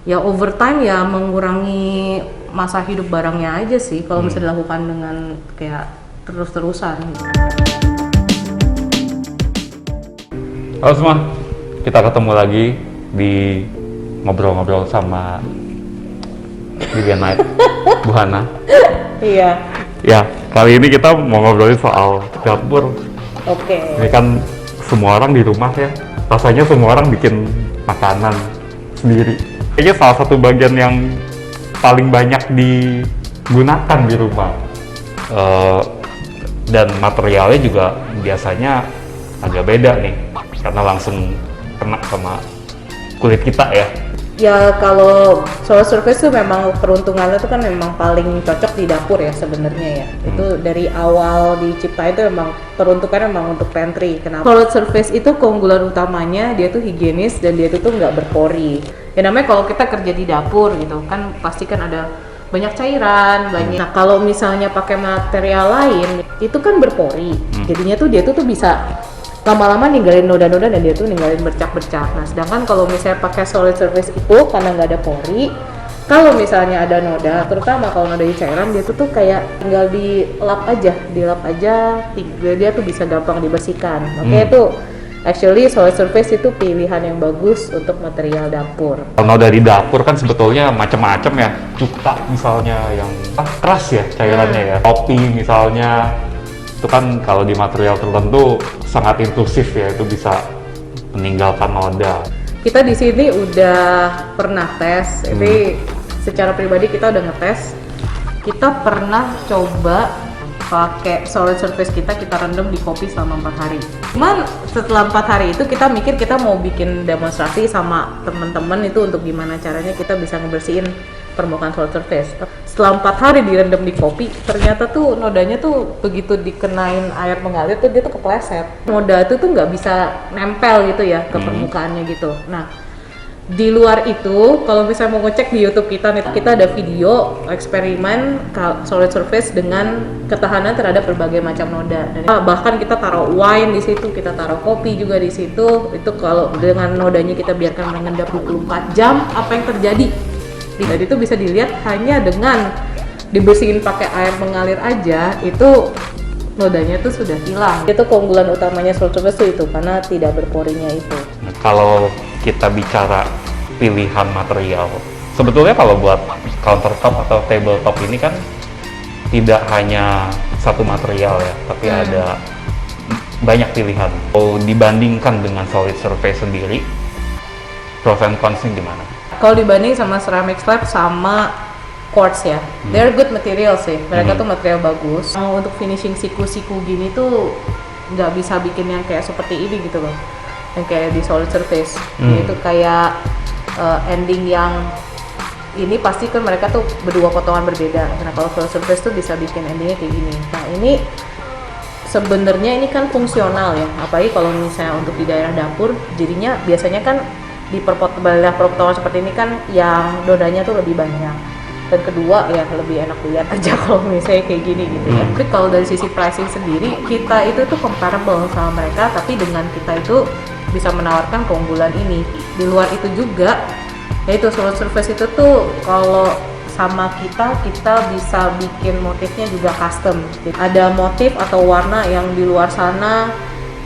ya over time ya mengurangi masa hidup barangnya aja sih kalau bisa dilakukan dengan kayak terus-terusan gitu. Halo semua, kita ketemu lagi di ngobrol-ngobrol sama Vivian Knight, Bu Hana. Iya. Ya, kali ini kita mau ngobrolin soal dapur. Oke. Ini kan semua orang di rumah ya, rasanya semua orang bikin makanan sendiri. Kayaknya salah satu bagian yang paling banyak digunakan di rumah. Dan materialnya juga biasanya agak beda nih, karena langsung kena sama kulit kita ya. Ya kalau solar surface tuh memang peruntungannya tuh kan memang paling cocok di dapur ya sebenarnya ya. Itu dari awal diciptain itu memang peruntukannya memang untuk pantry. Kenapa? Solar surface itu keunggulan utamanya dia tuh higienis dan dia tuh nggak berpori. Ya namanya kalau kita kerja di dapur gitu kan pasti kan ada banyak cairan, banyak. Nah kalau misalnya pakai material lain itu kan berpori. Jadinya tuh dia tuh bisa lama-lama ninggalin noda-noda dan dia tuh ninggalin bercak-bercak. Nah sedangkan kalau misalnya pakai solid surface itu karena nggak ada pori, kalau misalnya ada noda, terutama kalau noda di cairan dia tuh kayak tinggal dilap aja, dia tuh bisa gampang dibersihkan. Makanya itu actually solid surface itu pilihan yang bagus untuk material dapur. Kalau dari dapur kan sebetulnya macam-macam ya, cuka misalnya yang keras ya cairannya ya, kopi misalnya, itu kan kalau di material tertentu sangat intrusif ya, itu bisa meninggalkan noda. Kita di sini udah pernah tes, ini secara pribadi kita udah ngetes. Kita pernah coba pakai solid surface kita rendam di kopi selama 4 hari. Cuman setelah 4 hari itu kita mikir kita mau bikin demonstrasi sama teman-teman itu untuk gimana caranya kita bisa ngebersihin permukaan solid surface. Setelah 4 hari direndam di kopi, ternyata tuh nodanya tuh begitu dikenain air mengalir tuh dia tuh kepleset. Noda itu tuh nggak bisa nempel gitu ya ke permukaannya gitu. Nah, di luar itu, kalau misalnya mau ngecek di YouTube kita ada video eksperimen solid surface dengan ketahanan terhadap berbagai macam noda. Dan bahkan kita taruh wine di situ, kita taruh kopi juga di situ. Itu kalau dengan nodanya kita biarkan mengendap 24 jam, apa yang terjadi? Dan itu bisa dilihat hanya dengan dibersihin pakai air mengalir aja, itu nodanya tuh sudah hilang. Itu keunggulan utamanya solid surface itu karena tidak berporinya itu. Nah, kalau kita bicara pilihan material, sebetulnya kalau buat countertop atau tabletop ini kan tidak hanya satu material ya, tapi ada banyak pilihan. Kalau dibandingkan dengan solid surface sendiri, pros and cons-nya gimana? Kalau dibanding sama ceramic slab sama quartz ya, they're good material sih. Mereka tuh material bagus. Untuk finishing siku-siku gini tuh nggak bisa bikin yang kayak seperti ini gitu loh, yang kayak di solid surface. Itu kayak ending yang ini pasti kan mereka tuh berdua potongan berbeda. Nah kalau solid surface tuh bisa bikin endingnya kayak gini. Nah ini sebenarnya ini kan fungsional ya, apalagi kalau misalnya untuk di daerah dapur, jadinya biasanya kan di perpotongan seperti ini kan yang nodanya tuh lebih banyak. Dan kedua ya lebih enak dilihat aja kalau misalnya kayak gini gitu ya. Tapi kalau dari sisi pricing sendiri, kita itu tuh comparable sama mereka, tapi dengan kita itu bisa menawarkan keunggulan ini. Di luar itu juga, yaitu solid surface itu tuh kalau sama kita bisa bikin motifnya juga custom. Jadi, ada motif atau warna yang di luar sana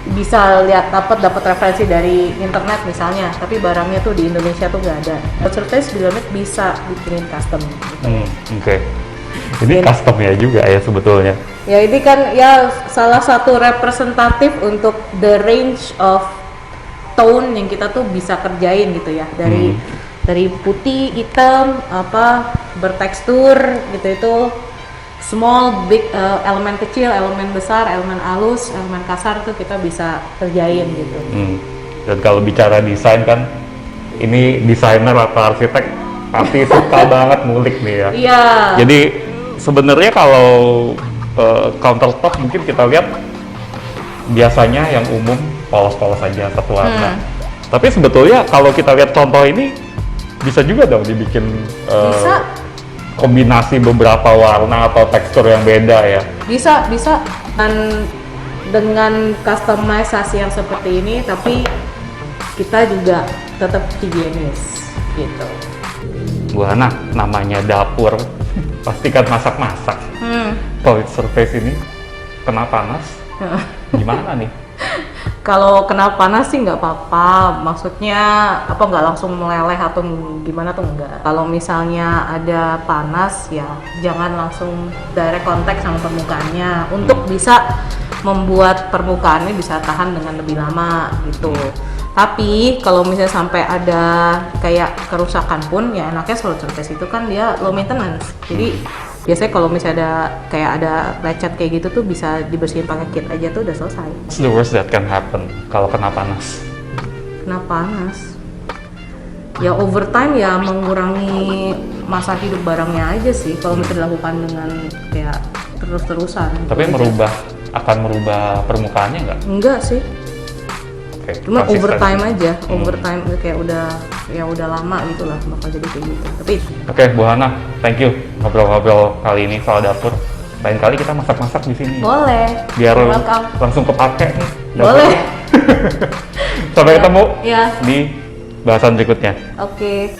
bisa lihat dapat referensi dari internet misalnya, tapi barangnya tuh di Indonesia tuh nggak ada. Surface Bilamid bisa bikinin custom gitu. Oke. Ini custom ya juga ya sebetulnya. Ya ini kan ya salah satu representatif untuk the range of tone yang kita tuh bisa kerjain gitu ya, dari putih, hitam, bertekstur gitu, itu small, big, elemen kecil, elemen besar, elemen halus, elemen kasar tuh kita bisa kerjain gitu. Dan kalau bicara desain kan, ini desainer atau arsitek pasti suka banget ngulik nih ya. Iya. Jadi sebenarnya kalau countertop mungkin kita lihat biasanya yang umum polos-polos saja satu warna. Tapi sebetulnya kalau kita lihat contoh ini bisa juga dong dibikin Bisa. kombinasi beberapa warna atau tekstur yang beda ya. Bisa. Dan dengan customizasi yang seperti ini, tapi kita juga tetap higienis gitu. Bu Hana, namanya dapur, pastikan masak-masak. Toilet surface ini kena panas, gimana nih? Kalau kena panas sih nggak apa-apa, maksudnya apa nggak langsung meleleh atau gimana tuh enggak. Kalau misalnya ada panas ya jangan langsung direct contact sama permukaannya untuk bisa membuat permukaannya bisa tahan dengan lebih lama gitu. Tapi kalau misalnya sampai ada kayak kerusakan pun ya enaknya solid surface itu kan dia low maintenance. Jadi biasanya kalau misalnya ada lecet kayak gitu tuh bisa dibersihin pakai kit aja tuh udah selesai. What's the worst that can happen kalau kena panas? Kena panas ya overtime ya mengurangi masa hidup barangnya aja sih kalau misalnya dilakukan dengan kayak terus-terusan. Tapi gitu aja. akan merubah permukaannya nggak? Enggak sih, Oke, cuma konsisten. overtime aja, overtime kayak udah lama gitu lah bakal jadi kayak gitu. Tapi Oke, Bu Hana, thank you ngobrol-ngobrol kali ini soal dapur. Lain kali kita masak-masak di sini. boleh, Biar welcome. langsung kepake nih. Boleh. Sampai ketemu Ya, di bahasan berikutnya. oke.